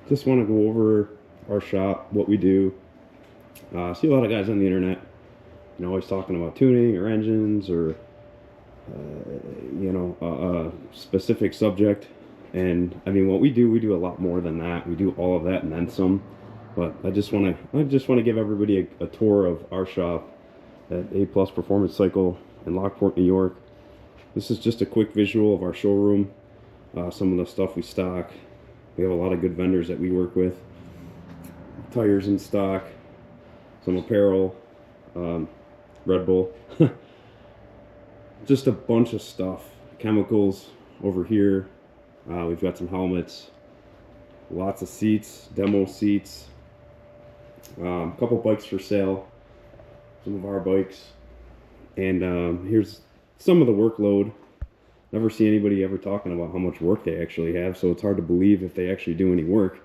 just want to go over our shop, what we do. See a lot of guys on the internet, you know, always talking about tuning or engines or you know, a specific subject. And I mean, what we do a lot more than that. We do all of that and then some. But I just want to give everybody a tour of our shop at A+ Performance Cycle in Lockport, New York. This is just a quick visual of our showroom. Some of the stuff we stock. We have a lot of good vendors that we work with. Tires in stock, some apparel, Red Bull, just a bunch of stuff. Chemicals over here. We've got some helmets, lots of seats, demo seats, a couple bikes for sale, some of our bikes, and here's some of the workload. Never see anybody ever talking about how much work they actually have, so it's hard to believe if they actually do any work.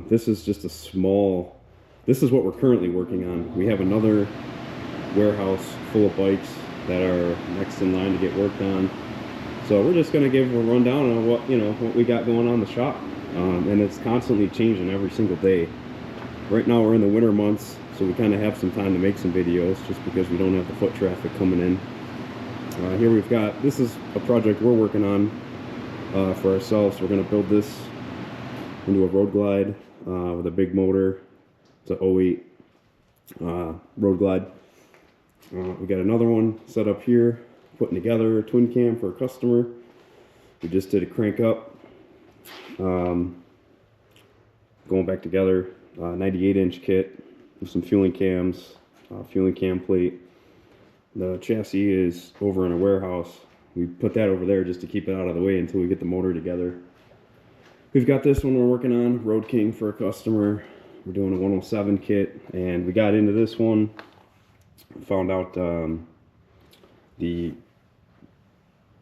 This is just a small, this is what we're currently working on. We have another warehouse full of bikes that are next in line to get worked on. So we're just going to give a rundown on what, you know, what we got going on in the shop. And it's constantly changing every single day. Right now we're in the winter months, so we kind of have some time to make some videos just because we don't have the foot traffic coming in. Here we've got, this is a project we're working on for ourselves. We're going to build this into a road glide with a big motor. It's an 08 road glide. We got another one set up here, putting together a twin cam for a customer. We just did a crank up, going back together, 98-inch kit with some fueling cams, fueling cam plate. The chassis is over in a warehouse. We put that over there just to keep it out of the way until we get the motor together. We've got this one we're working on, Road King for a customer. We're doing a 107 kit, and we got into this one. Found out the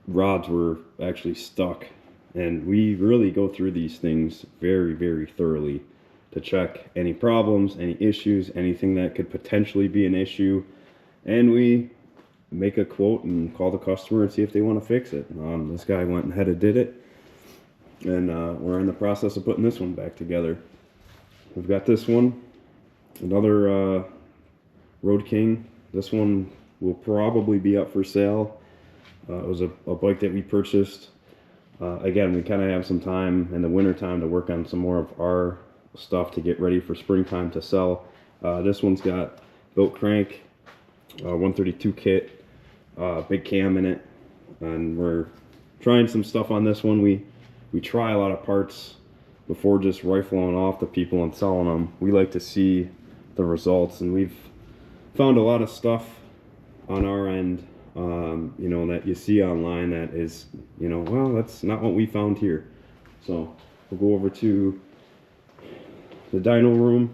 rods were actually stuck, and we really go through these things very, very thoroughly to check any problems, any issues, anything that could potentially be an issue, and we make a quote and call the customer and see if they want to fix it. This guy went ahead and did it, and we're in the process of putting this one back together. We've got this one, another Road King. This one will probably be up for sale. It was a bike that we purchased. Again, we kind of have some time in the winter time to work on some more of our stuff to get ready for springtime to sell. This one's got built crank, 132 kit, big cam in it, and we're trying some stuff on this one. We try a lot of parts before just rifling off the people and selling them. We like to see the results, and we've found a lot of stuff on our end, you know, that you see online that is, you know, well, that's not what we found here. So we'll go over to the dyno room.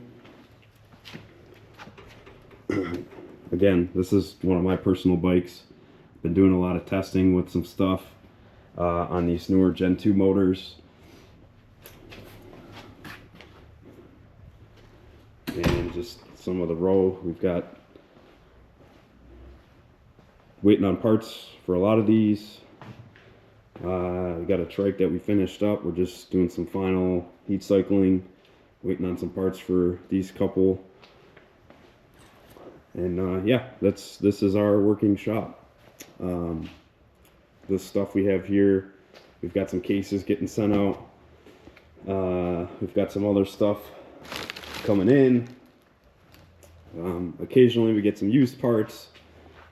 Again, this is one of my personal bikes. Been doing a lot of testing with some stuff on these newer Gen 2 motors. And just some of the row. We've got waiting on parts for a lot of these. We got a trike that we finished up. We're just doing some final heat cycling, waiting on some parts for these couple. And yeah, this is our working shop. This stuff we have here, we've got some cases getting sent out. We've got some other stuff coming in. Occasionally we get some used parts.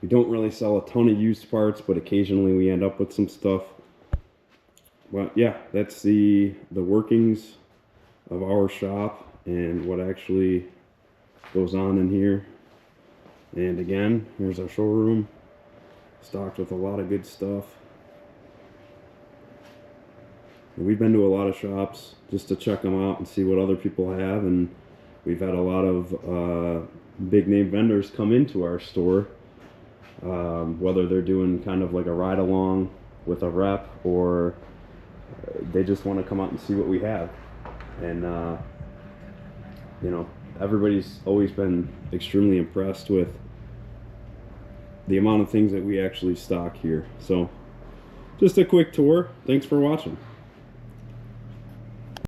We don't really sell a ton of used parts, but occasionally we end up with some stuff. But yeah, that's the workings of our shop and what actually goes on in here. And again, here's our showroom, stocked with a lot of good stuff. And we've been to a lot of shops just to check them out and see what other people have, and we've had a lot of big name vendors come into our store. Whether they're doing kind of like a ride along with a rep, or they just want to come out and see what we have. And you know, everybody's always been extremely impressed with the amount of things that we actually stock here. So just a quick tour. Thanks for watching.